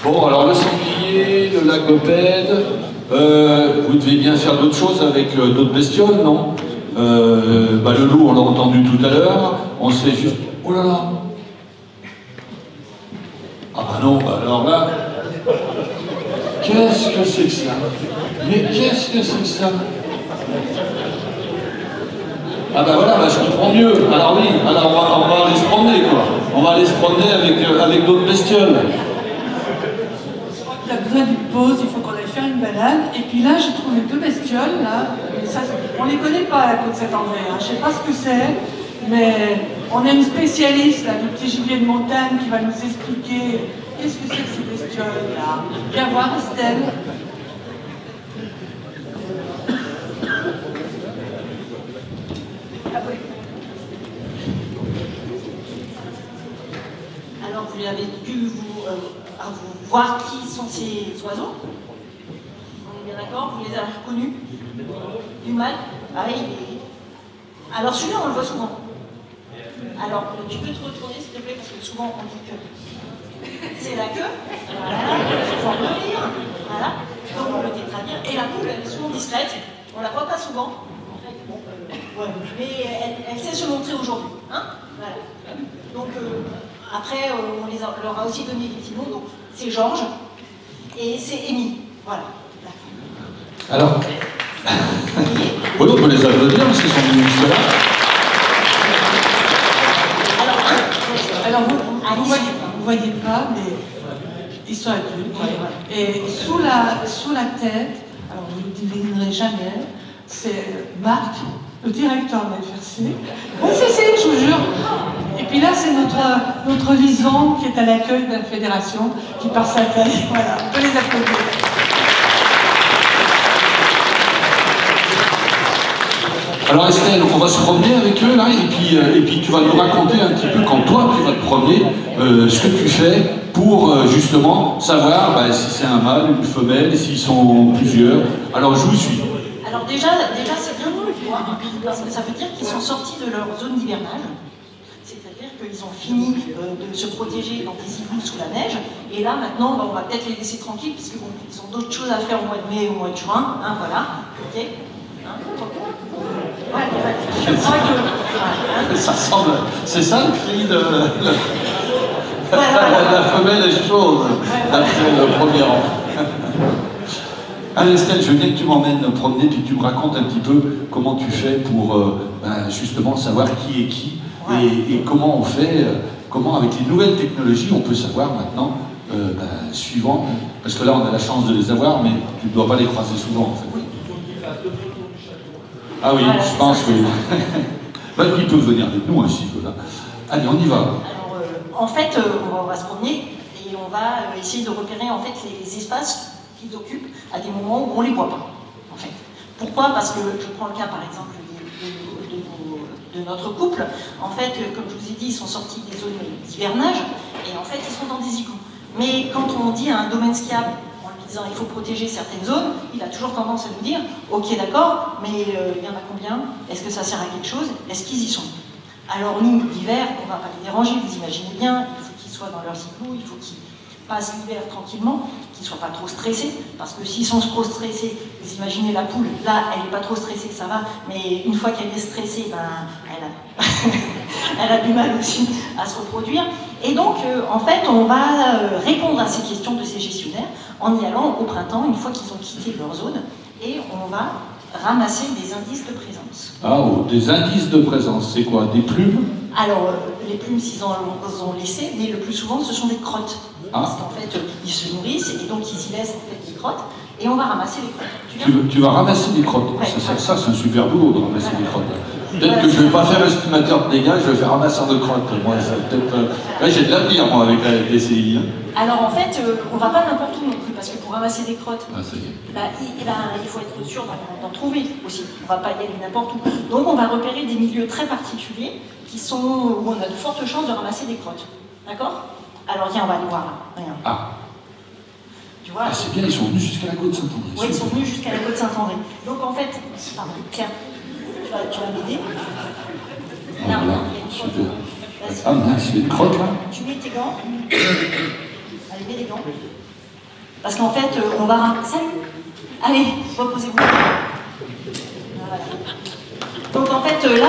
Bon, alors le sanglier, le lagopède, vous devez bien faire d'autres choses avec d'autres bestioles, non? Le loup, on l'a entendu tout à l'heure, on sait juste... Oh là là! Ah bah non, alors là... Qu'est-ce que c'est que ça? Mais qu'est-ce que c'est que ça? Ah bah voilà, bah je comprends mieux. Alors oui, alors on va aller se promener, quoi. On va aller se promener avec d'autres bestioles. Je crois qu'il a besoin d'une pause, il faut qu'on aille faire une balade. Et puis là, j'ai trouvé deux bestioles, là. Ça, on ne les connaît pas à la Côte-Saint-André, hein. Je ne sais pas ce que c'est, mais on a une spécialiste, là, du petit gibier de montagne, qui va nous expliquer qu'est-ce que c'est que ces bestioles, là. Viens voir, Estelle. Alors, vous avez dû vous voir qui sont ces oiseaux. On est bien d'accord, vous les avez reconnus? Du mal? Ah oui. Alors, celui-là, on le voit souvent. Alors, tu peux te retourner, s'il te plaît, parce que souvent, on dit que c'est la queue. Voilà, souvent on le lire. Voilà, donc on le tétravire. Et la poule, elle est souvent discrète. On la voit pas souvent. Ouais. Mais elle sait se montrer aujourd'hui. Hein, voilà. Donc, après, on leur a aussi donné des petits noms. Donc, c'est Georges et c'est Émile. Voilà. Alors, oui, on peut les applaudir parce qu'ils sont venus jusque-là. Alors, vous voyez pas, mais ils sont adultes. Et sous la tête, alors vous ne le devinerez jamais, c'est Marc, le directeur de la FRC. Oui, c'est, je vous jure. Et puis là, c'est notre Lison qui est à l'accueil de la fédération, qui part sa tête. Voilà, on peut les applaudir. Alors Estelle, on va se promener avec eux là, et puis tu vas nous raconter un petit peu quand toi tu vas te promener, ce que tu fais pour justement savoir si c'est un mâle, une femelle, s'ils sont plusieurs. Alors je vous suis. Alors déjà c'est bien de le voir, parce que ça veut dire qu'ils sont sortis de leur zone d'hivernage. C'est-à-dire qu'ils ont fini de se protéger dans des igloos sous la neige, et là maintenant on va peut-être les laisser tranquilles, puisque bon, ils ont d'autres choses à faire au mois de mai, au mois de juin, hein, voilà, ok. Ouais, je crois que... Ça ressemble... C'est ça le cri de... La femelle est chose, après le premier rang. Allez Estelle, je veux bien que tu m'emmènes promener, puis tu me racontes un petit peu comment tu fais pour justement savoir qui est qui, et comment on fait, comment avec les nouvelles technologies on peut savoir maintenant, suivant, parce que là on a la chance de les avoir, mais tu ne dois pas les croiser souvent en fait. Ah oui, je pense, oui. Ils peuvent venir avec nous ainsi, là. Allez, on y va. Alors, en fait, on va se promener et on va essayer de repérer en fait les espaces qu'ils occupent à des moments où on ne les voit pas. En fait. Pourquoi? Parce que je prends le cas par exemple de notre couple. En fait, comme je vous ai dit, ils sont sortis des zones d'hivernage et en fait, ils sont dans des igloos. Mais quand on dit à un domaine skiable, disant il faut protéger certaines zones, il a toujours tendance à nous dire ok d'accord, mais il y en a combien? Est-ce que ça sert à quelque chose? Est-ce qu'ils y sont? Alors nous, l'hiver, on ne va pas les déranger, vous imaginez bien, il faut qu'ils soient dans leurs igloos, il faut qu'ils passent l'hiver tranquillement, qu'ils ne soient pas trop stressés, parce que s'ils sont trop stressés, vous imaginez la poule, là elle n'est pas trop stressée, ça va, mais une fois qu'elle est stressée, elle a du mal aussi à se reproduire. Et donc, en fait, on va répondre à ces questions de ces gestionnaires en y allant au printemps, une fois qu'ils ont quitté leur zone, et on va ramasser des indices de présence. Ah, oh, des indices de présence, c'est quoi? Des plumes? Alors, les plumes, s'ils en ont laissé, mais le plus souvent, ce sont des crottes. Parce qu'en fait, ils se nourrissent, et donc ils y laissent en fait, des crottes, et on va ramasser les crottes. Tu vas ramasser des crottes? Ouais, ça c'est un super boulot de ramasser des crottes. Peut-être que je ne vais pas faire estimateur de dégâts, je vais faire ramasseur de crottes. Moi, ça peut-être. Là, j'ai de l'avenir, moi, avec la DCI. Alors, en fait, on ne va pas n'importe où non plus, parce que pour ramasser des crottes, il faut être sûr d'en trouver aussi. On ne va pas y aller n'importe où. Donc, on va repérer des milieux très particuliers où on a de fortes chances de ramasser des crottes. D'accord? Alors, viens, on va aller voir là. Regarde. Ah. Tu vois, c'est bien, ils sont venus jusqu'à la Côte-Saint-André. Oui, ils sont venus jusqu'à la Côte-Saint-André. Donc, en fait, pardon, tiens. Tu vas m'aider. Voilà, super. Ah mince, il y a une crotte là. Tu mets tes gants. Allez, Allez, mets les gants. Parce qu'en fait, on va... Salut. Allez, reposez-vous. Voilà. Donc en fait, là,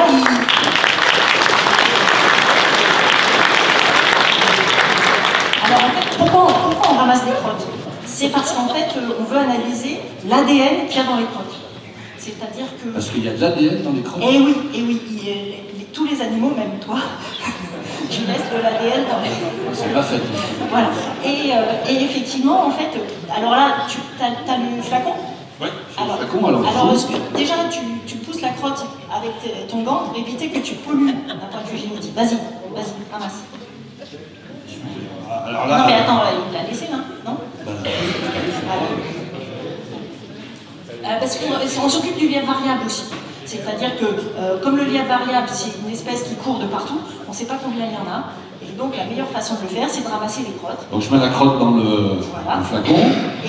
Alors en fait, pourquoi on ramasse des crottes? C'est parce qu'en fait, on veut analyser l'ADN qu'il y a dans les crottes. C'est-à-dire que... Parce qu'il y a de l'ADN dans les crottes? Eh oui, tous les animaux, même toi, tu laisses de l'ADN dans les... C'est pas fait. Voilà. Et effectivement, en fait, alors là, tu as le flacon? Oui, alors, le flacon, alors déjà, tu pousses la crotte avec ton gant pour éviter que tu pollues d'un point de vue génétique. Vas-y, ramasse. Alors là, non mais attends, il l'a laissé là, non? Parce qu'on s'occupe du lien variable aussi. C'est-à-dire que, comme le lien variable, c'est une espèce qui court de partout, on ne sait pas combien il y en a. Et donc, la meilleure façon de le faire, c'est de ramasser les crottes. Donc, je mets la crotte dans le flacon.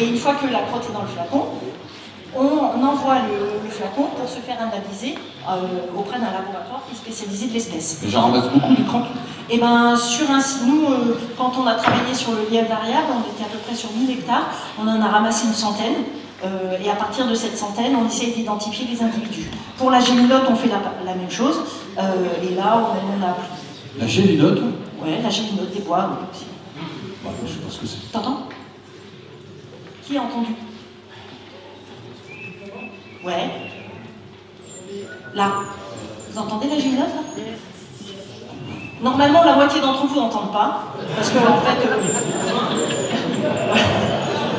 Et une fois que la crotte est dans le flacon, on envoie le flacon pour se faire analyser auprès d'un laboratoire qui est spécialisé de l'espèce. Et j'en ramasse beaucoup des crottes? Et bien, nous, quand on a travaillé sur le lien variable, on était à peu près sur 1000 hectares, on en a ramassé une centaine. Et à partir de cette centaine, on essaie d'identifier les individus. Pour la gélinote, on fait la même chose. Et là, on a... La gélinote? Ouais, la gélinote des bois, oui, aussi. Bah, je sais pas ce que c'est. T'entends? Qui a entendu? Ouais. Là. Vous entendez la gélinote, là? Normalement, la moitié d'entre vous n'entendent pas. Parce que, en fait...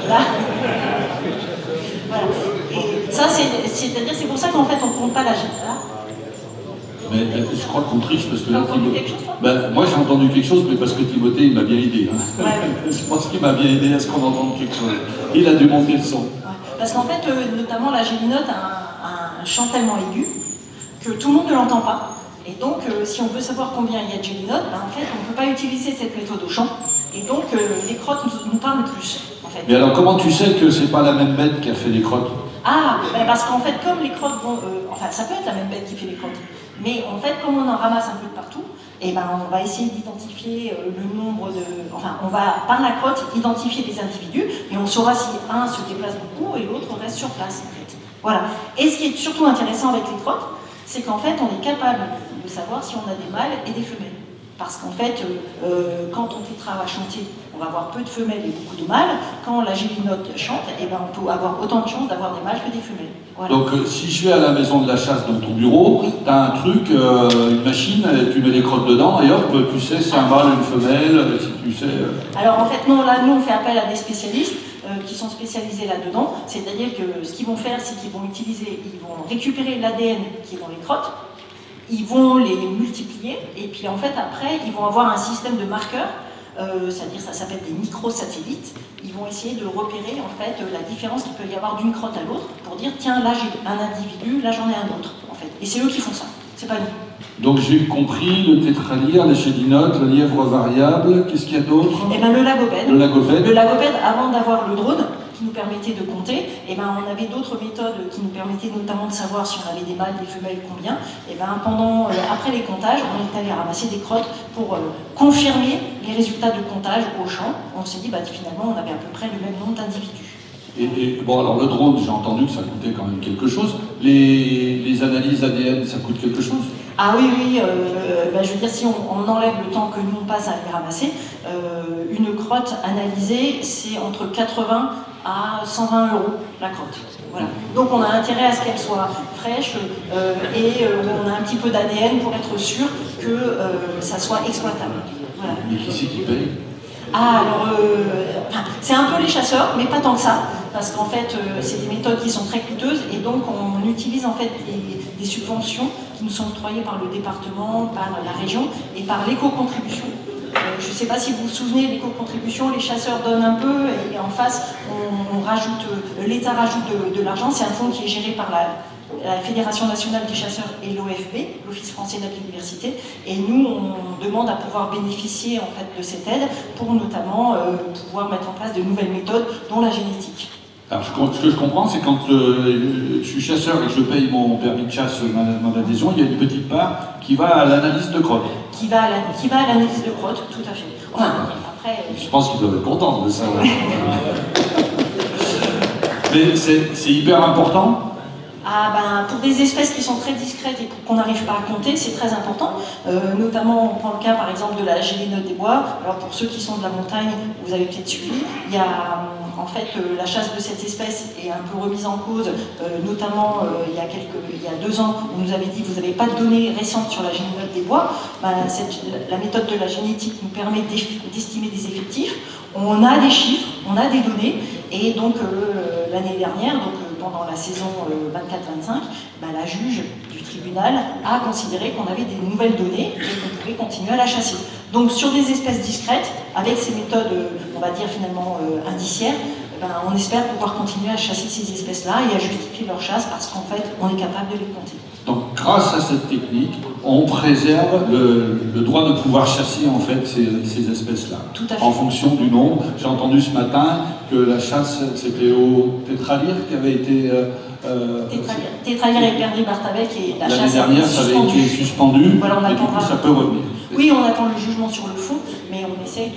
là. Voilà. Et ça, c'est-à-dire, c'est pour ça qu'en fait, on ne compte pas la gélinote. Mais je crois qu'on triche parce que là, quelque chose, moi j'ai entendu quelque chose, mais parce que Timothée il m'a bien aidé. Hein. Ouais. Je pense qu'il m'a bien aidé à ce qu'on entende quelque chose. Il a dû monter le son. Ouais. Parce qu'en fait, notamment la gélinote a un chant tellement aigu que tout le monde ne l'entend pas. Et donc, si on veut savoir combien il y a de gélinotes, en fait, on ne peut pas utiliser cette méthode au chant. Et donc, les crottes nous parlent plus. En fait. Mais alors, comment tu sais que c'est pas la même bête qui a fait les crottes? Ah, parce qu'en fait, comme les crottes vont... enfin, ça peut être la même bête qui fait les crottes. Mais en fait, comme on en ramasse un peu de partout, et on va essayer d'identifier le nombre de... Enfin, on va, par la crotte, identifier des individus, et on saura si un se déplace beaucoup et l'autre reste sur place, en fait. Voilà. Et ce qui est surtout intéressant avec les crottes, c'est qu'en fait, on est capable de savoir si on a des mâles et des femelles. Parce qu'en fait, quand on tétra va chanter, on va avoir peu de femelles et beaucoup de mâles. Quand la gélinote chante, on peut avoir autant de chances d'avoir des mâles que des femelles. Voilà. Donc si je vais à la maison de la chasse dans ton bureau, oui. Tu as un truc, une machine, tu mets les crottes dedans et hop, tu sais c'est un mâle, une femelle, si tu sais... Alors en fait, non, là, nous on fait appel à des spécialistes qui sont spécialisés là-dedans. C'est-à-dire que ce qu'ils vont faire, c'est qu'ils vont récupérer l'ADN qui est dans les crottes, ils vont les multiplier, et puis en fait après, ils vont avoir un système de marqueurs, c'est-à-dire ça s'appelle des microsatellites. Ils vont essayer de repérer en fait la différence qu'il peut y avoir d'une crotte à l'autre, pour dire tiens là j'ai un individu, là j'en ai un autre en fait. Et c'est eux qui font ça, c'est pas nous. Donc j'ai compris le tétralyre, la gélinote, le lièvre variable, qu'est-ce qu'il y a d'autre? Eh bien le lagopède. Le lagopède. Le lagopède, avant d'avoir le drone, qui nous permettait de compter, et on avait d'autres méthodes qui nous permettaient notamment de savoir si on avait des mâles, des femelles, combien. Et après les comptages, on est allé ramasser des crottes pour confirmer les résultats de comptage au champ. On s'est dit, finalement, on avait à peu près le même nombre d'individus. Et bon, alors le drone, j'ai entendu que ça coûtait quand même quelque chose. Les analyses ADN, ça coûte quelque chose? Ah oui, je veux dire, si on enlève le temps que nous on passe à les ramasser, une crotte analysée, c'est entre 80 à 120 € la crotte. Voilà. Donc on a intérêt à ce qu'elle soit fraîche et on a un petit peu d'ADN pour être sûr que ça soit exploitable. Voilà. Et qui c'est qui paye? Ah, alors, c'est un peu les chasseurs, mais pas tant que ça, parce qu'en fait, c'est des méthodes qui sont très coûteuses, et donc on utilise en fait des subventions qui nous sont octroyées par le département, par la région, et par l'éco-contribution. Je ne sais pas si vous vous souvenez, l'éco-contribution, les chasseurs donnent un peu, et en face, l'État rajoute de l'argent. C'est un fonds qui est géré par la Fédération nationale des chasseurs et l'OFB, l'Office français de la biodiversité, et nous on demande à pouvoir bénéficier en fait de cette aide pour notamment pouvoir mettre en place de nouvelles méthodes, dont la génétique. Alors, ce que je comprends, c'est quand je suis chasseur et que je paye mon permis de chasse, mon adhésion, il y a une petite part qui va à l'analyse de crotte. Qui va à l'analyse de crotte, tout à fait. Enfin, après, je pense qu'ils doivent être contents de ça. Mais c'est hyper important. Ah ben, pour des espèces qui sont très discrètes et qu'on n'arrive pas à compter, c'est très important. Notamment, on prend le cas par exemple de la gélinote des bois. Alors pour ceux qui sont de la montagne, vous avez peut-être suivi, il y a en fait la chasse de cette espèce est un peu remise en cause, notamment il y a 2 ans, on nous avait dit que vous n'avez pas de données récentes sur la gélinote des bois. Ben, la méthode de la génétique nous permet d'estimer des effectifs. On a des chiffres, on a des données, et donc l'année dernière, pendant la saison 24-25, ben, la juge du tribunal a considéré qu'on avait des nouvelles données et qu'on pouvait continuer à la chasser. Donc sur des espèces discrètes, avec ces méthodes, on va dire finalement indiciaires, ben, on espère pouvoir continuer à chasser ces espèces-là et à justifier leur chasse parce qu'en fait, on est capable de les compter. Donc grâce à cette technique, on préserve le droit de pouvoir chasser en fait ces espèces-là. Tout à fait. En fonction du nombre. J'ai entendu ce matin que la chasse, c'était au tétralyre qui avait été... Tétralyre et perdrix bartabec et la chasse l'année dernière, ça avait été suspendu, voilà, on et du coup ça peut revenir. Oui, on attend le jugement sur le fond, mais on essaye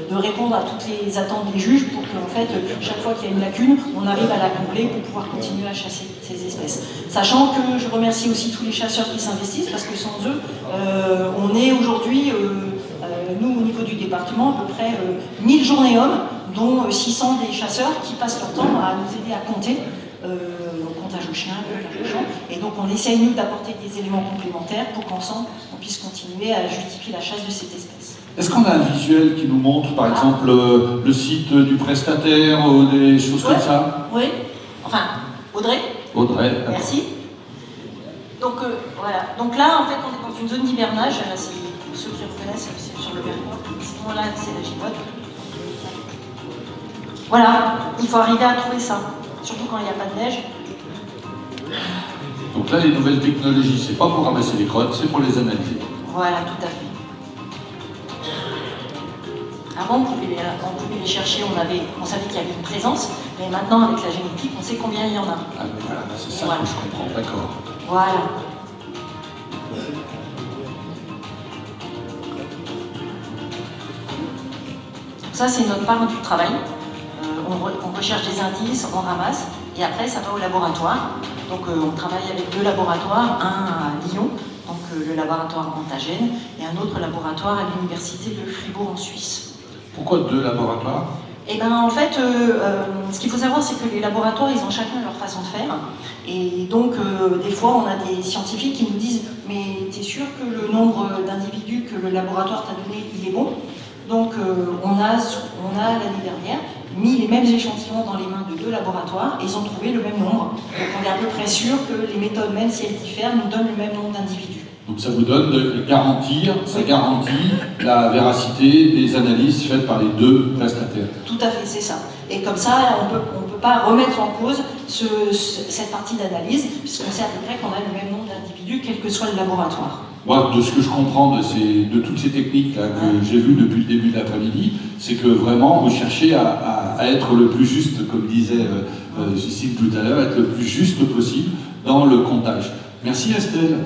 de répondre à toutes les attentes des juges pour qu'en fait, chaque fois qu'il y a une lacune, on arrive à la combler pour pouvoir continuer à chasser ces espèces. Sachant que je remercie aussi tous les chasseurs qui s'investissent, parce que sans eux, on est aujourd'hui, nous au niveau du département, à peu près 1000 journées hommes, dont 600 des chasseurs qui passent leur temps à nous aider à compter. Le comptage aux chiens, le comptage aux champs, et donc on essaye nous d'apporter des éléments complémentaires pour qu'ensemble on puisse continuer à justifier la chasse de cette espèce. Est-ce qu'on a un visuel qui nous montre par exemple le site du prestataire ou des choses comme ça? Oui, enfin Audrey. Audrey, merci. Donc voilà, donc là en fait on est dans une zone d'hivernage, c'est pour ceux qui reconnaissent, c'est sur le Vercors, sinon là c'est la gimote. Voilà, il faut arriver à trouver ça. Surtout quand il n'y a pas de neige. Donc là, les nouvelles technologies, c'est pas pour ramasser les crottes, c'est pour les analyser. Voilà, tout à fait. Avant, on pouvait les chercher, on savait qu'il y avait une présence, mais maintenant, avec la génétique, on sait combien il y en a. Ah, mais voilà, c'est ça que je comprends, d'accord. Voilà. Ça, c'est notre part du travail. On recherche des indices, on ramasse, et après ça va au laboratoire. Donc on travaille avec 2 laboratoires, un à Lyon, donc le laboratoire Antagène, et un autre laboratoire à l'université de Fribourg en Suisse. Pourquoi 2 laboratoires? Eh bien en fait, ce qu'il faut savoir c'est que les laboratoires ils ont chacun leur façon de faire, et donc des fois on a des scientifiques qui nous disent mais t'es sûr que le nombre d'individus que le laboratoire t'a donné il est bon? Donc on a l'année dernière mis les mêmes échantillons dans les mains de 2 laboratoires et ils ont trouvé le même nombre. Donc on est à peu près sûr que les méthodes, même si elles diffèrent, nous donnent le même nombre d'individus. Donc ça vous donne de garantir, ça garantit la véracité des analyses faites par les 2 prestataires. Tout à fait, c'est ça. Et comme ça, on peut pas remettre en cause cette partie d'analyse, puisqu'on sait à peu près qu'on a le même nombre d'individus, quel que soit le laboratoire. Moi, de ce que je comprends de toutes ces techniques-là que j'ai vues depuis le début de l'après-midi, c'est que vraiment, vous cherchez à être le plus juste, comme disait Cécile tout à l'heure, être le plus juste possible dans le comptage. Merci Estelle.